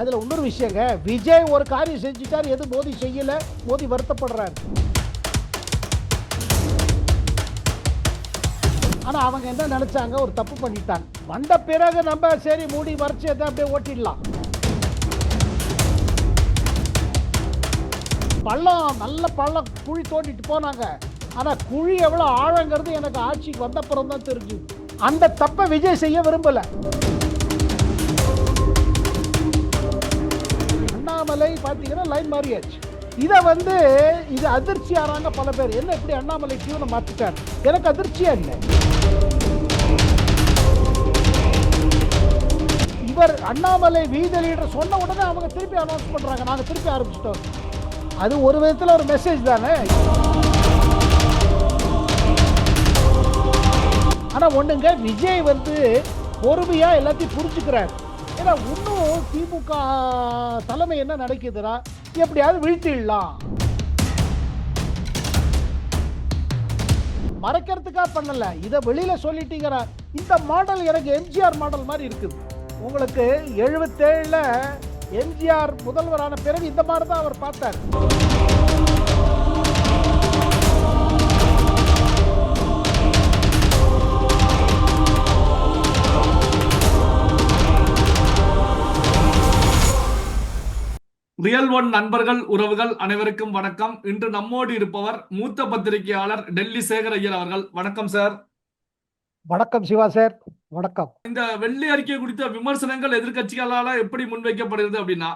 அதுல இன்னொரு விஷயங்க, விஜய் ஒரு காரியம் செஞ்சுட்டார், எது மோடி செய்யல, மோடி வருத்தப்படுறாரு. ஆனா அவங்க என்ன நினைச்சாங்க, ஒரு தப்பு பண்ணிட்டாங்க. வந்த பிறகு நம்ம சரி மூடி மறைச்சு எதை அப்படியே ஓட்டிடலாம். பள்ளம் நல்ல பள்ளம் குழி தோண்டிட்டு போனாங்க. ஆனா குழி எவ்வளவு ஆழங்கிறது எனக்கு ஆட்சிக்கு வந்தப்புறம் தான் தெரிஞ்சுது. அந்த தப்பை விஜய் செய்ய விரும்பல. அண்ணாமலை பாத்தீங்கன்னா லைன் மாறியாச்சு. இதை இது அதிர்ச்சி ஆறாங்க பல பேர். என்ன இப்படி அண்ணாமலை டியூனை மாத்திட்டார்? எனக்கு அதிர்ச்சியா இல்லை. இவர் அண்ணாமலை வீதி லீடர் சொன்ன உடனே அவங்க திருப்பி அனௌன்ஸ் பண்றாங்க, நாங்க திருப்பி ஆரம்பிச்சிட்டோம். அது ஒரு விதத்தில் ஒரு மெசேஜ் தானே. ஆனா ஒண்ணுங்க, விஜய் பொறுமையா எல்லாத்தையும் புரிஞ்சுக்கிறார். ஏன்னா இன்னும் திமுக தலைமை என்ன நடக்குதுன்னா, எப்படியாவது வீழ்த்திடலாம், மறைக்கிறதுக்காக பண்ணல, இதை வெளியில சொல்லிட்டீங்க. இந்த மாடல் எனக்கு எம்ஜிஆர் மாடல் மாதிரி இருக்குது. உங்களுக்கு 77ல எம்ஜிஆர் முதல்வரான பிறகு இந்த மாதிரி தான் அவர் பார்த்தார். ரியல் ஒன் நண்பர்கள் உறவுகள் அனைவருக்கும் வணக்கம். இன்று நம்மோடு இருப்பவர் மூத்த பத்திரிகையாளர் டெல்லி சேகர் ஐயர் அவர்கள். வணக்கம் சார். வணக்கம் சிவா சார். வணக்கம். இந்த வெள்ளை அறிக்கை குறித்த விமர்சனங்கள் எதிர்கட்சிகளால எப்படி முன்வைக்கப்படுகிறது அப்படின்னா,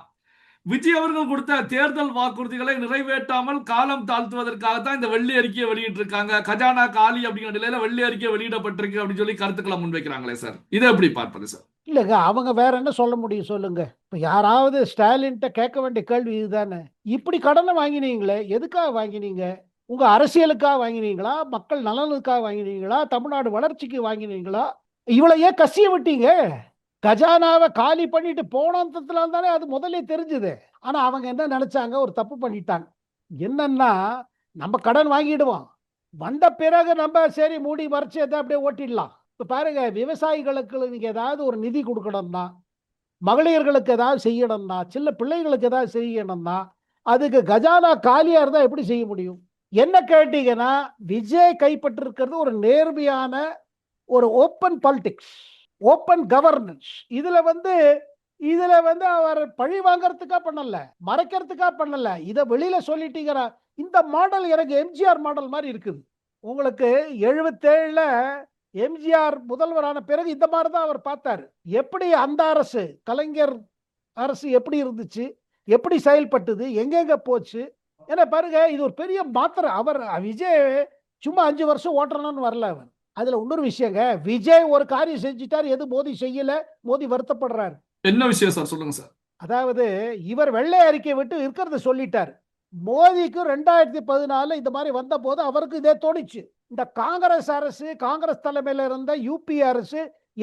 விஜய் அவர்கள் கொடுத்த தேர்தல் வாக்குறுதிகளை நிறைவேற்றாமல் காலம் தாழ்த்துவதற்காகத்தான் இந்த வெள்ளை அறிக்கையை வெளியிட்டு இருக்காங்க. கஜானா காலி அப்படிங்கிற நிலையில வெள்ளை அறிக்கை வெளியிடப்பட்டிருக்கு அப்படின்னு சொல்லி கருத்துக்களை முன்வைக்கிறாங்களே சார், இதை எப்படி பார்ப்பது சார்? இல்லைங்க, அவங்க வேற என்ன சொல்ல முடியும் சொல்லுங்க. இப்ப யாராவது ஸ்டாலின்ட்ட கேட்க வேண்டிய கேள்வி இதுதானே. இப்படி கடனை வாங்கினீங்களே, எதுக்காக வாங்கினீங்க? உங்க அரசியலுக்காக வாங்கினீங்களா, மக்கள் நலனுக்காக வாங்கினீங்களா, தமிழ்நாடு வளர்ச்சிக்கு வாங்கினீங்களா? இவ்வளவு ஏன் கசிய விட்டீங்க? கஜானாவை காலி பண்ணிட்டு போனதுல தானே அது முதல்ல தெரிஞ்சது. ஆனா அவங்க என்ன நினைச்சாங்க, ஒரு தப்பு பண்ணிட்டாங்க. என்னன்னா, நம்ம கடன் வாங்கிடுவோம், வந்த பிறகு நம்ம சரி மூடி மறைச்சு எதை அப்படியே ஓட்டிடலாம். இப்ப பாருங்க, விவசாயிகளுக்கு நீங்க ஏதாவது ஒரு நிதி கொடுக்கணும்னா, மகளிர்களுக்கு ஏதாவது செய்யணும்னா, சின்ன பிள்ளைகளுக்கு ஏதாவது செய்யணும்னா, அதுக்கு கஜானா காலியா இருந்தா எப்படி செய்ய முடியும்? என்ன கேட்டீங்கன்னா, விஜய் கைப்பற்றிருக்கிறது ஒரு நேர்மையான ஒரு ஓப்பன் பாலிடிக்ஸ், ஓப்பன் கவர்னன்ஸ். இதுல அவர் பழி வாங்கறதுக்கா பண்ணல, மறைக்கிறதுக்கா பண்ணல, இதை வெளியில சொல்லிட்டீங்க. இந்த மாடல் எனக்கு எம்ஜிஆர் மாடல் மாதிரி இருக்குது. உங்களுக்கு 77ல எம்ஜிஆர் முதல்வரான பிறகு இந்த மாதிரி தான் அவர் பார்த்தாரு. எப்படி அந்த அரசு, கலைஞர் அரசு எப்படி இருந்துச்சு, எப்படி செயல்பட்டது, எங்கெங்க போச்சு. ஏன்னா பாருங்க, இது ஒரு பெரிய மாத்திரை. விஜய் சும்மா 5 வருஷம் ஓட்டணும்னு வரல அவர். அதுல இன்னொரு விஷயங்க, விஜய் ஒரு காரியம் செஞ்சுட்டார், எது மோடி செய்யல, மோடி வருத்தப்படுறாரு. என்ன விஷயம் சார், சொல்லுங்க சார். அதாவது இவர் வெள்ளை அறிக்கை விட்டு இருக்கிறத சொல்லிட்டார். மோடிக்கு 2014 இந்த மாதிரி வந்த போது அவருக்கு இதே தோணிச்சு. இந்த காங்கிரஸ் அரசு, காங்கிரஸ் தலைமையில இருந்த யூபி அரசு,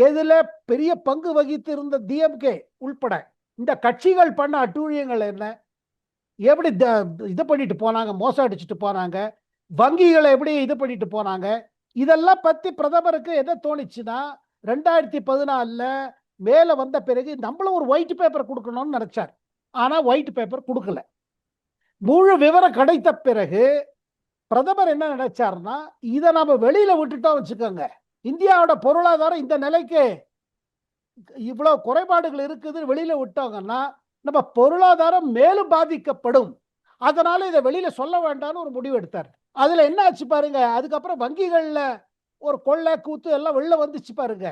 எதுல பெரிய பங்கு வகித்து இருந்த டிஎம்கே உள்பட இந்த கட்சிகள் பண்ண அட்டூழியங்கள் என்ன, எப்படி இது பண்ணிட்டு போனாங்க, மோசம் அடிச்சுட்டு போனாங்க, வங்கிகளை எப்படி இது பண்ணிட்டு போனாங்க, இதெல்லாம் பத்தி பிரதமருக்கு என்ன தோணிச்சுன்னா, 2014ல மேல வந்த பிறகு நம்மளும் ஒரு ஒயிட் பேப்பர் கொடுக்கணும்னு நினைச்சார். ஆனா ஒயிட் பேப்பர் கொடுக்கல. முழு விவரம் கிடைத்த பிறகு பிரதமர் என்ன நினைச்சாருன்னா, இதை நம்ம வெளியில விட்டுட்டோம் வச்சுக்கோங்க, இந்தியாவோட பொருளாதாரம் இந்த நிலைக்கு இவ்வளவு குறைபாடுகள் இருக்குது, வெளியில விட்டாங்கன்னா நம்ம பொருளாதாரம் மேலும் பாதிக்கப்படும், அதனால இதை வெளியில சொல்ல வேண்டாம்னு ஒரு முடிவு எடுத்தார். அதுல என்ன ஆச்சு பாருங்க, அதுக்கப்புறம் வங்கிகள்ல ஒரு கொள்ளை கூத்து எல்லாம் வெளில வந்துச்சு பாருங்க.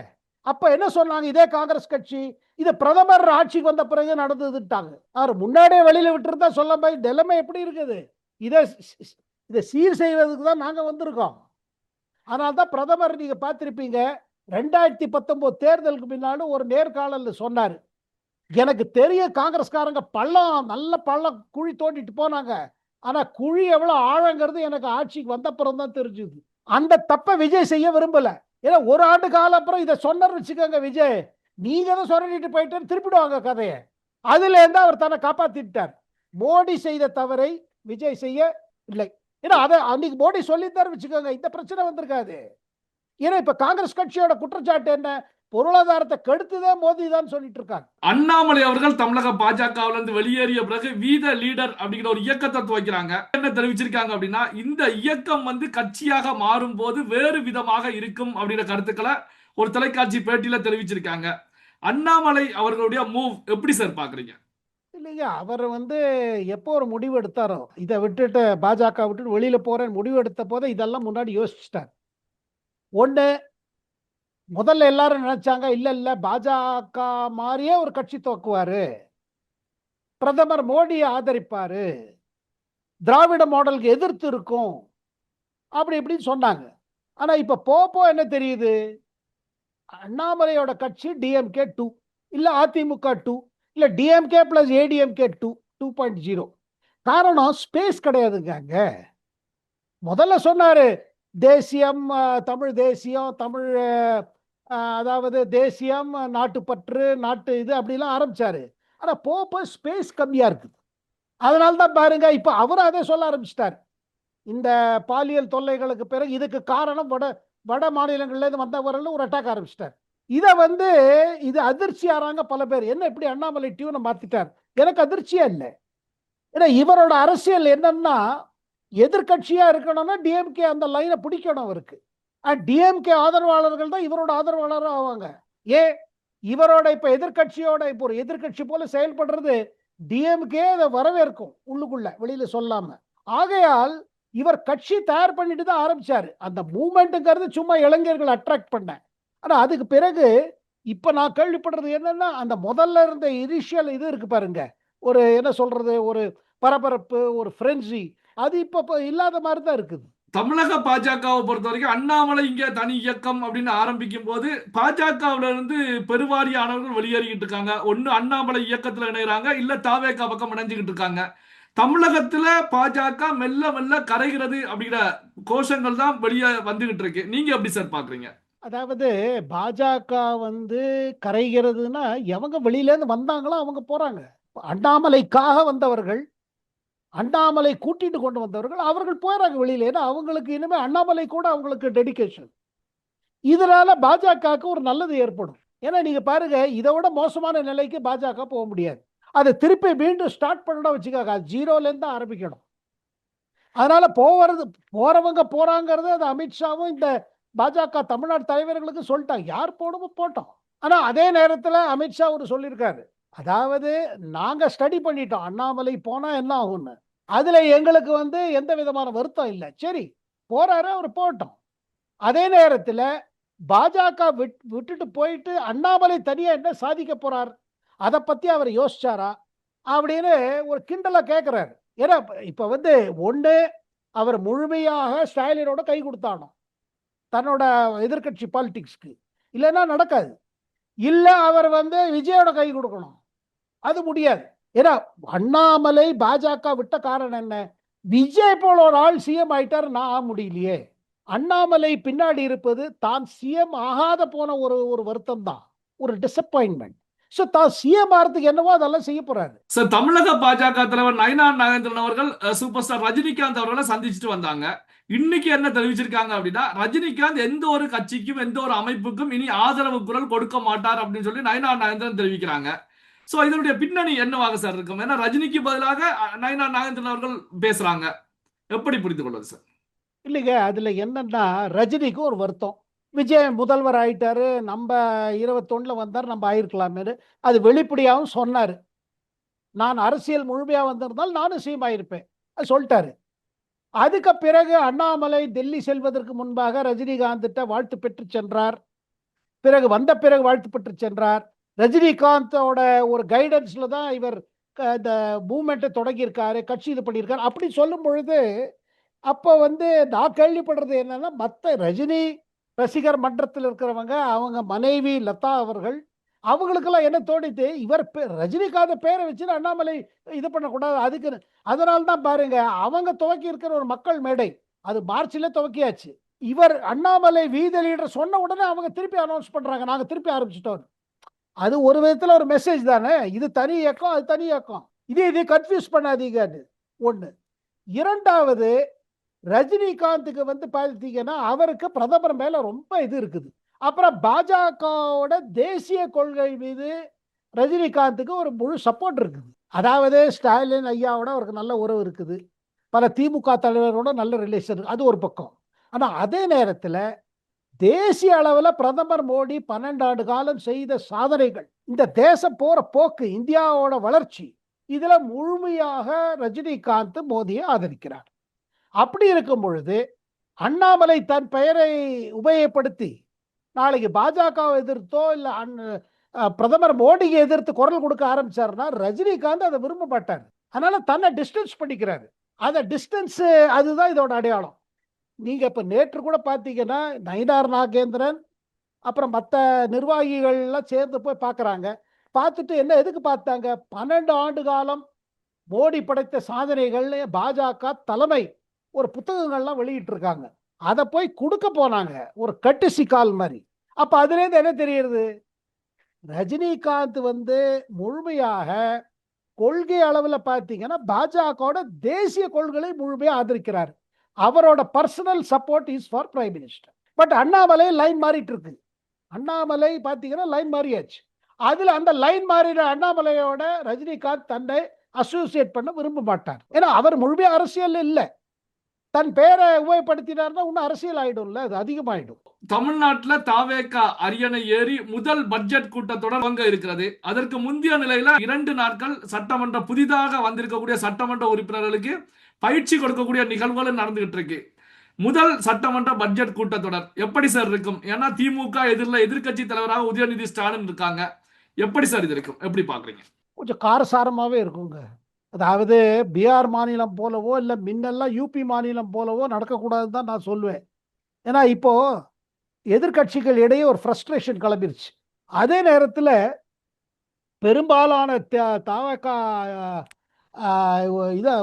அப்ப என்ன சொன்னாங்க, இதே காங்கிரஸ் கட்சி, இது பிரதமர் ஆட்சிக்கு வந்த பிறகு நடந்ததுட்டாங்க. முன்னாடியே வெளியில விட்டுருந்தா சொல்ல போய் நிலைமை எப்படி இருக்குது. இதை சீர் செய்வதற்கு தான் நாங்க வந்திருக்கோம். அதனால்தான் பிரதமர் நீங்க பார்த்திருப்பீங்க, 2019 தேர்தலுக்கு பின்னாடி ஒரு நேர்காணல் சொன்னாரு, எனக்கு தெரிய காங்கிரஸ்காரங்க நல்ல பள்ளம் குழி தோண்டிட்டு போனாங்க, ஆனா குழி எவ்வளவு ஆழங்கிறது எனக்கு ஆட்சிக்கு வந்தப்புறம் தான் தெரிஞ்சுது. அந்த தப்பை விஜய் செய்ய விரும்பல. ஏன்னா ஒரு ஆண்டு காலம் அப்புறம் இதை சொன்னார் வச்சுக்கோங்க, விஜய் நீங்க தான் சொல்லிட்டு போயிட்டு திருப்பிடுவாங்க கதையை. அதுல இருந்து அவர் தன்னை காப்பாத்திட்டார். மோடி செய்த தவறை விஜய் செய்ய இல்லை. ஏன்னா அதை அன்னைக்கு மோடி சொல்லித்தார் வச்சுக்கோங்க, இந்த பிரச்சனை வந்திருக்காது. ஏன்னா இப்ப காங்கிரஸ் கட்சியோட குற்றச்சாட்டு என்ன, பொருளாதாரத்தை கெடுத்ததே மோடி தான் சொல்லிட்டு இருக்காங்க. அண்ணாமலை அவர்கள் தமிழக பாஜகவுல இருந்து வெளியேறிய பிறகு வீத லீடர் அப்படிங்கிற ஒரு இயக்கத்தை துவக்கிறாங்க. என்ன தெரிவிச்சிருக்காங்க அப்படின்னா, இந்த இயக்கம் வந்து கட்சியாக மாறும் போது வேறு விதமாக இருக்கும் அப்படிங்கிற கருத்துக்களை ஒரு தொலைக்காட்சி பேட்டியில தெரிவிச்சிருக்காங்க. அண்ணாமலை அவர்களுடைய மூவ் எப்படி சார் பாக்குறீங்க? இல்லைங்க, அவர் வந்து எப்போ ஒரு முடிவு எடுத்தாரோ, இதை விட்டுட்டு பாஜக விட்டுட்டு வெளியில போறேன்னு முடிவு எடுத்த போதே இதெல்லாம் முன்னாடி யோசிச்சிட்டார். ஒண்ணு, முதல்ல எல்லாரும் நினைச்சாங்க இல்ல இல்ல பாஜக மாதிரியே ஒரு கட்சி துவக்குவாரு, பிரதமர் மோடியை ஆதரிப்பாரு, திராவிட மாடலுக்கு எதிர்த்து இருக்கும், அப்படி இப்படின்னு சொன்னாங்க. ஆனா இப்ப போப்போ என்ன தெரியுது, அண்ணாமலையோட கட்சி டிஎம்கே 2, இல்ல அதிமுக 2, இல்ல டிஎம்கே பிளஸ் ஏடிஎம்கே 2.0. காரணம் ஸ்பேஸ் கிடையாதுங்க அங்க. முதல்ல சொன்னாரு தேசியம், தமிழ் தேசியம், தமிழ் அதாவது தேசியம், நாட்டுப்பற்று, நாட்டு இது அப்படிலாம் ஆரம்பிச்சாரு. ஆனா போப்போ ஸ்பேஸ் கம்மியா இருக்குது. அதனால தான் பாருங்க இப்ப அவரும் அதே சொல்ல ஆரம்பிச்சிட்டார். இந்த பாலியல் தொல்லைகளுக்கு பிறகு இதுக்கு காரணம் வட மாநிலங்கள்ல இருந்து வந்தவர்கள் ஒரு அட்டாக் ஆரம்பிச்சிட்டார். இதை வந்து இது அதிர்ச்சி ஆறாங்க பல பேர். என்ன இப்படி அண்ணாமலை டியூனை மாத்திட்டார்? எனக்கு அதிர்ச்சியா இல்லை. ஏன்னா இவரோட அரசியல் என்னன்னா, எதிர்கட்சியா இருக்கணும்னா டிஎம்கே அந்த லைனை பிடிக்கணும் அவருக்கு. டிஎம்கே ஆதரவாளர்கள் தான் இவரோட ஆதரவாளரும் ஆவாங்க. ஏன் இவரோட இப்ப எதிர்கட்சியோட இப்போ ஒரு எதிர்கட்சி போல செயல்படுறது டிஎம்கே அதை வரவேற்கும், உள்ளுக்குள்ள வெளியில சொல்லாம. ஆகையால் இவர் கட்சி தயார் பண்ணிட்டு தான் ஆரம்பிச்சாரு. அந்த மூவ்மெண்ட்டுங்கிறது சும்மா இளைஞர்கள் அட்ராக்ட் பண்ண. ஆனா அதுக்கு பிறகு இப்ப நான் கேள்விப்படுறது என்னன்னா, அந்த முதல்ல இருந்த இனிஷியல் இது இருக்கு பாருங்க, ஒரு என்ன சொல்றது, ஒரு பரபரப்பு, ஒரு ஃப்ரெண்ட்ஸி, அது இப்ப இல்லாத மாதிரி தான் இருக்குது. தமிழக பாஜகவை பொறுத்த வரைக்கும் அண்ணாமலை இங்க தனி இயக்கம் அப்படின்னு ஆரம்பிக்கும் போது பாஜகவுல இருந்து பெருவாரியானவர்கள் வெளியேறிக்கிட்டு இருக்காங்க. ஒன்னு அண்ணாமலை இயக்கத்துல இணைகிறாங்க, இல்ல தாவேகா பக்கம் இணைஞ்சுக்கிட்டு இருக்காங்க. தமிழகத்துல பாஜக மெல்ல மெல்ல கரைகிறது அப்படிங்கிற கோஷங்கள் தான் வெளியே வந்துகிட்டு இருக்கு. நீங்க எப்படி சார் பாக்குறீங்க? அதாவது பாஜக வந்து கரைகிறதுனா எவங்க வெளியில இருந்து வந்தாங்களோ அவங்க போறாங்க. அண்ணாமலைக்காக வந்தவர்கள், அண்ணாமலை கூட்டிட்டு கொண்டு வந்தவர்கள், அவர்கள் போறாங்க வெளியில. ஏன்னா அவங்களுக்கு இனிமே அண்ணாமலை கூட அவங்களுக்கு டெடிகேஷன். இதனால பாஜகவுக்கு ஒரு நல்லது ஏற்படும். ஏன்னா நீங்க பாருங்க, இதை விட மோசமான நிலைக்கு பாஜக போக முடியாது. அதை திருப்பி மீண்டும் ஸ்டார்ட் பண்ணணும் வச்சுக்காங்க, ஜீரோல இருந்து தான் ஆரம்பிக்கணும். அதனால போறவங்க போறாங்கிறது அது அமித்ஷாவும் இந்த பாஜக தமிழ்நாடு தலைவர்களுக்கு சொல்லிட்டாங்க, யார் போடணுமோ போட்டோம். ஆனா அதே நேரத்தில் அமித்ஷா ஒரு சொல்லியிருக்காரு, அதாவது நாங்க ஸ்டடி பண்ணிட்டோம் அண்ணாமலை போனா என்ன ஆகும்னு, அதுல எங்களுக்கு வந்து எந்த விதமான வருத்தம் இல்லை, சரி போறாரு அவர் போட்டோம். அதே நேரத்தில் பாஜக விட்டுட்டு போயிட்டு அண்ணாமலை தனியா என்ன சாதிக்க போறார், அதை பத்தி அவர் யோசிச்சாரா அப்படின்னு ஒரு கிண்டலா கேட்கிறாரு. ஏன்னா இப்ப வந்து ஒண்ணு, அவர் முழுமையாக ஸ்டாலினோட கை கொடுத்தானோ தன்னோட எதிர்கட்சி பாலிடிக்ஸ்க்கு, இல்லைன்னா நடக்காது. இல்ல அவர் வந்து விஜயோட கை கொடுக்கணும், அது முடியாது. ஏன்னா அண்ணாமலை பாஜக விட்ட காரணம் என்ன, விஜய் போல ஒரு ஆள் சிஎம் ஆயிட்டாரு, நான் ஆக முடியலையே. அண்ணாமலை பின்னாடி இருப்பது தான் சிஎம் ஆகாத போன ஒரு வருத்தம் தான், ஒரு டிசப்பாயின்மெண்ட். சோ தான் சிஎம் ஆகிறதுக்கு என்னவோ அதெல்லாம் செய்ய போறாரு. சார், தமிழக பாஜக தலைவர் நயினார் நாகேந்திரன் அவர்கள் சூப்பர் ஸ்டார் ரஜினிகாந்த் அவர்களை சந்திச்சுட்டு வந்தாங்க. இன்னைக்கு என்ன தெரிவிச்சிருக்காங்க அப்படின்னா, ரஜினிகாந்த் எந்த ஒரு கட்சிக்கும் எந்த ஒரு அமைப்புக்கும் இனி ஆதரவு குரல் கொடுக்க மாட்டார் அப்படின்னு சொல்லி நயினார் நாகேந்திரன் தெரிவிக்கிறாங்க. சோ இதனுடைய பின்னணி என்னவாக சார் இருக்கும்? ஏன்னா ரஜினிக்கு பதிலாக நயினார் நாகேந்திரன் அவர்கள் பேசுறாங்க, எப்படி புரிந்து கொள்வது சார்? இல்லைங்க, அதுல என்னன்னா ரஜினிக்கு ஒரு வருத்தம், விஜய் முதல்வர் ஆயிட்டாரு, நம்ம 21 வந்தார், நம்ம ஆயிருக்கலாமே, அது வெளிப்படையாகவும் சொன்னாரு. நான் அரசியல் முழுமையா வந்திருந்தால் நானும் சிஎம் ஆயிருப்பேன், அது சொல்லிட்டாரு. அதுக்கு பிறகு அண்ணாமலை டெல்லி செல்வதற்கு முன்பாக ரஜினிகாந்த் வாழ்த்து பெற்று சென்றார். பிறகு வந்த பிறகு வாழ்த்து பெற்று சென்றார். ரஜினிகாந்தோட ஒரு கைடன்ஸ்ல தான் இவர் இந்த மூவ்மெண்ட்டை தொடங்கியிருக்காரு, கட்சி இது பண்ணியிருக்காரு. அப்படி சொல்லும் பொழுது அப்போ வந்து நான் கேள்விப்படுறது என்னன்னா, மற்ற ரஜினி ரசிகர் மன்றத்தில் இருக்கிறவங்க, அவங்க மனைவி லதா அவர்கள், அவங்களுக்கெல்லாம் என்ன தோணித்து, இவர் ரஜினிகாந்த் பேரை வச்சு அண்ணாமலை இது பண்ணக்கூடாது, அதுக்கு அதனால தான் பாருங்க அவங்க துவக்கி இருக்கிற ஒரு மக்கள் மேடை அது மார்ச்ல துவக்கியாச்சு. இவர் அண்ணாமலை வீதி லீடர் சொன்ன உடனே அவங்க திருப்பி அனௌன்ஸ் பண்றாங்க, நாங்க திருப்பி ஆரம்பிச்சிட்டோம். அது ஒரு விதத்தில் ஒரு மெசேஜ் தானே, இது தனி இயக்கம் அது தனி இயக்கம், இது கன்ஃபியூஸ் பண்ணாதீங்க. ஒன்று. இரண்டாவது, ரஜினிகாந்துக்கு வந்து பார்த்தீங்கன்னா அவருக்கு பிரதமர் மேல ரொம்ப இது இருக்குது. அப்புறம் பாஜகவோட தேசிய கொள்கை மீது ரஜினிகாந்துக்கு ஒரு முழு சப்போர்ட் இருக்குது. அதாவது ஸ்டாலின் ஐயாவோட அவருக்கு நல்ல உறவு இருக்குது, பல திமுக தலைவரோட நல்ல ரிலேஷன், அது ஒரு பக்கம். ஆனா அதே நேரத்தில் தேசிய அளவில் பிரதமர் மோடி 12 ஆண்டு காலம் செய்த சாதனைகள், இந்த தேசம் போற போக்கு, இந்தியாவோட வளர்ச்சி, இதுல முழுமையாக ரஜினிகாந்த் மோடியை ஆதரிக்கிறார். அப்படி இருக்கும் பொழுது அண்ணாமலை தன் பெயரை உபயோகப்படுத்தி நாளைக்கு பாஜகவை எதிர்த்தோ இல்ல பிரதமர் மோடியை எதிர்த்து குரல் கொடுக்க ஆரம்பிச்சாருன்னா ரஜினிகாந்த் அதை விரும்ப மாட்டார். அதனால தன்னை டிஸ்டன்ஸ் பண்ணிக்கிறாரு. அந்த டிஸ்டன்ஸ் அதுதான் இதோட அடையாளம். நீங்க இப்ப நேற்று கூட பாத்தீங்கன்னா நயினார் நாகேந்திரன் அப்புறம் மற்ற நிர்வாகிகள் எல்லாம் சேர்ந்து போய் பார்க்கறாங்க. பார்த்துட்டு என்ன எதுக்கு பார்த்தாங்க? 12 ஆண்டு காலம் மோடி படைத்த சாதனைகள் பாஜக தலைமை ஒரு புத்தகங்கள்லாம் வெளியிட்டு இருக்காங்க. அதை போய் கொடுக்க போனாங்க, ஒரு கட்டுசி கால் மாதிரி. அப்ப அதுல இருந்து என்ன தெரியுது? ரஜினிகாந்த் முழுமையாக கொள்கை அளவில் பார்த்தீங்கன்னா பாஜகவோட தேசிய கொள்கையை முழுமையாக ஆதரிக்கிறார். அவரோட personal support is for prime minister. But Annamalai line மாறிட்டு இருக்கு. அண்ணாமலை பார்த்தீங்கன்னா லைன் மாறியாச்சு. அதுல அந்த லைன் மாறின அண்ணாமலையோட ரஜினிகாந்த் தன்னை அசோசியேட் பண்ண விரும்ப மாட்டார். ஏன்னா அவர் முழுமையா அரசியல் இல்லை. தன் பெயரை உபயோகப்படுத்தினார்னா இன்னும் அரசியல் ஆயிடும்ல, அது அதிகமாயிடும். தமிழ்நாட்டில் தாவேகா அரியணை ஏறி முதல் பட்ஜெட் கூட்டத்தொடர் துவங்க இருக்கிறது. அதற்கு முந்தைய நிலையில 2 நாட்கள் சட்டமன்ற புதிதாக வந்திருக்கக்கூடிய சட்டமன்ற உறுப்பினர்களுக்கு பயிற்சி கொடுக்கக்கூடிய நிகழ்வுகள் நடந்துகிட்டு இருக்கு. முதல் சட்டமன்ற பட்ஜெட் கூட்டத்தொடர் எப்படி சார் இருக்கும்? ஏன்னா திமுக எதிர்க்கட்சி தலைவராக உதயநிதி ஸ்டாலின் இருக்காங்க. எப்படி சார் இது இருக்கும்? எப்படி பாக்குறீங்க? கொஞ்சம் காரசாரமாவே இருக்குங்க. அதாவது பீகார் மாநிலம் போலவோ இல்லை முன்னெல்லாம் யூபி மாநிலம் போலவோ நடக்கக்கூடாதுன்னு தான் நான் சொல்லுவேன். ஏன்னா இப்போ எதிர்கட்சிகள் இடையே ஒரு ஃப்ரஸ்ட்ரேஷன் கிளம்பிருச்சு. அதே நேரத்தில் பெரும்பாலான தவக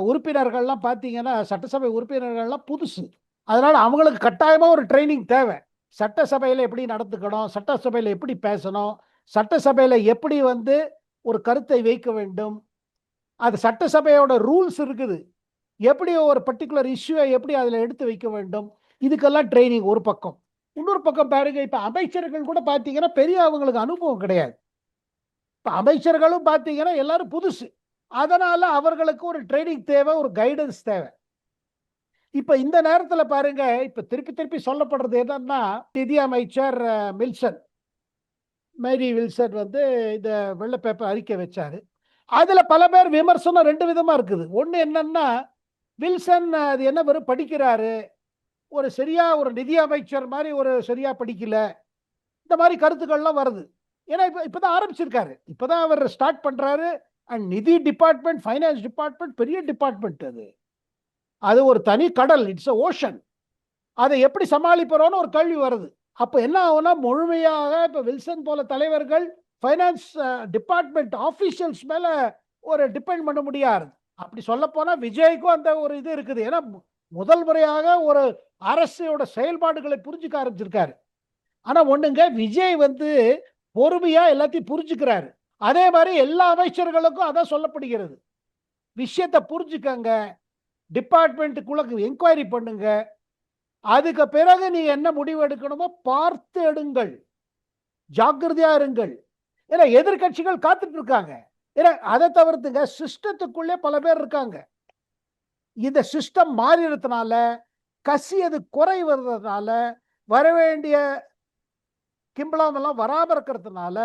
உறுப்பினர்கள்லாம் பார்த்தீங்கன்னா சட்டசபை உறுப்பினர்கள்லாம் புதுசு. அதனால அவங்களுக்கு கட்டாயமாக ஒரு ட்ரைனிங் தேவை. சட்டசபையில் எப்படி நடந்துக்கணும், சட்டசபையில் எப்படி பேசணும், சட்டசபையில் எப்படி ஒரு கருத்தை வைக்க வேண்டும், அது சட்டசபையோட ரூல்ஸ் இருக்குது, எப்படி ஒரு பர்டிகுலர் இஷ்யூவை எப்படி அதில் எடுத்து வைக்க வேண்டும், இதுக்கெல்லாம் ட்ரைனிங் ஒரு பக்கம். இன்னொரு பக்கம் பாருங்க, இப்போ அமைச்சர்கள் கூட பார்த்தீங்கன்னா பெரிய அவங்களுக்கு அனுபவம் கிடையாது. இப்போ அமைச்சர்களும் பார்த்தீங்கன்னா எல்லாரும் புதுசு. அதனால அவர்களுக்கு ஒரு ட்ரைனிங் தேவை, ஒரு கைடன்ஸ் தேவை. இப்போ இந்த நேரத்தில் பாருங்க, இப்போ திருப்பி திருப்பி சொல்லப்படுறது என்னன்னா, நிதி அமைச்சர் மேரி வில்சன் இந்த வெள்ளை பேப்பர் அறிக்கை வச்சாரு. அதுல பல பேர் விமர்சனம் 2 விதமா இருக்குது. ஒண்ணு என்னன்னா, வில்சன் அது என்ன வெறும் படிக்கிறாரு, ஒரு சரியா ஒரு நிதி அமைச்சர் மாதிரி ஒரு சரியா படிக்கல, இந்த மாதிரி கருத்துக்கள்லாம் வருது. ஏன்னா இப்பதான் ஆரம்பிச்சிருக்காரு, இப்பதான் அவர் ஸ்டார்ட் பண்றாரு. அண்ட் நிதி டிபார்ட்மெண்ட், ஃபைனான்ஸ் டிபார்ட்மெண்ட் பெரிய டிபார்ட்மெண்ட். அது ஒரு தனி கடல், இட்ஸ் ஓஷன். அதை எப்படி சமாளிப்பறோன்னு ஒரு கேள்வி வருது. அப்ப என்ன ஆகும்னா, முழுமையாக இப்ப வில்சன் போல தலைவர்கள் ஃபைனான்ஸ் டிபார்ட்மெண்ட் ஆஃபீஷியல்ஸ் மேல ஒரு டிபெண்ட் பண்ண முடியாது. அப்படி சொல்ல போனா விஜய்க்கும் அந்த ஒரு இது இருக்குது. ஏன்னா முதல் முறையாக ஒரு அரசோட செயல்பாடுகளை புரிஞ்சுக்க ஆரம்பிச்சிருக்காரு. ஆனா ஒண்ணுங்க, விஜய் பொறுமையா எல்லாத்தையும் புரிஞ்சுக்கிறாரு. அதே மாதிரி எல்லா அமைச்சர்களுக்கும் அதான் சொல்லப்படுகிறது. விஷயத்தை புரிஞ்சுக்கங்க, டிபார்ட்மெண்ட்டுக்குள்ள என்கொயரி பண்ணுங்க, அதுக்கு பிறகு நீங்க என்ன முடிவு எடுக்கணுமோ பார்த்து எடுங்கள், ஜாக்கிரதையா இருங்கள். ஏன்னா எதிர்கட்சிகள் காத்துட்டு இருக்காங்க. ஏன்னா அதை தவிர்த்துங்க, சிஸ்டத்துக்குள்ளே பல பேர் இருக்காங்க. இந்த சிஸ்டம் மாறிறதுனால, கசி அது குறைவதனால, வர வேண்டிய கிம்பளம் எல்லாம் வராம இருக்கிறதுனால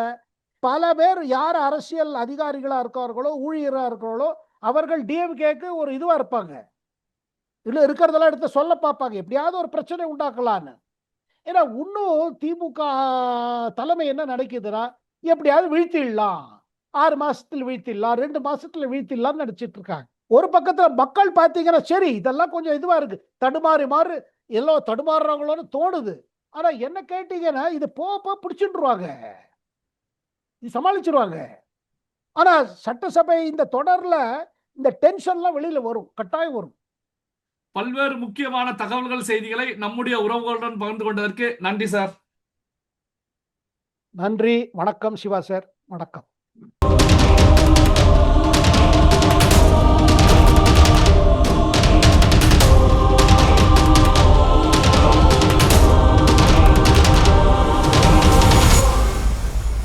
பல பேர் யார் அரசியல் அதிகாரிகளா இருக்கார்களோ, ஊழியரா இருக்கிறார்களோ, அவர்கள் டிஎம்கேக்கு ஒரு இதுவா இருப்பாங்க. இல்ல இருக்கிறதெல்லாம் எடுத்து சொல்ல பார்ப்பாங்க, எப்படியாவது ஒரு பிரச்சனை உண்டாக்கலான்னு. ஏன்னா இன்னும் திமுக தலைமை என்ன நினைக்குதுன்னா, எப்படியாவது வீழ்த்திடலாம், 6 மாசத்துல வீழ்த்திடலாம், 2 மாசத்துல வீழ்த்திடலாம் நினைச்சிட்டு இருக்காங்க. ஒரு பக்கத்துல மக்கள் பார்த்தீங்கன்னா, சரி இதெல்லாம் கொஞ்சம் இதுவா இருக்கு, தடுமாறி எல்லாம் தடுமாறுறாங்களோன்னு தோணுது. ஆனா என்ன கேட்டீங்கன்னா, இது போக பிடிச்சிட்டுருவாங்க, இது சமாளிச்சிருவாங்க. ஆனா சட்டசபை இந்த தொடர்ல இந்த டென்ஷன்லாம் வெளியில வரும், கட்டாயம் வரும். பல்வேறு முக்கியமான தகவல்கள், செய்திகளை நம்முடைய உறவுகளுடன் பகிர்ந்து கொண்டதற்கு நன்றி சார். நன்றி, வணக்கம் சிவா சார், வணக்கம்.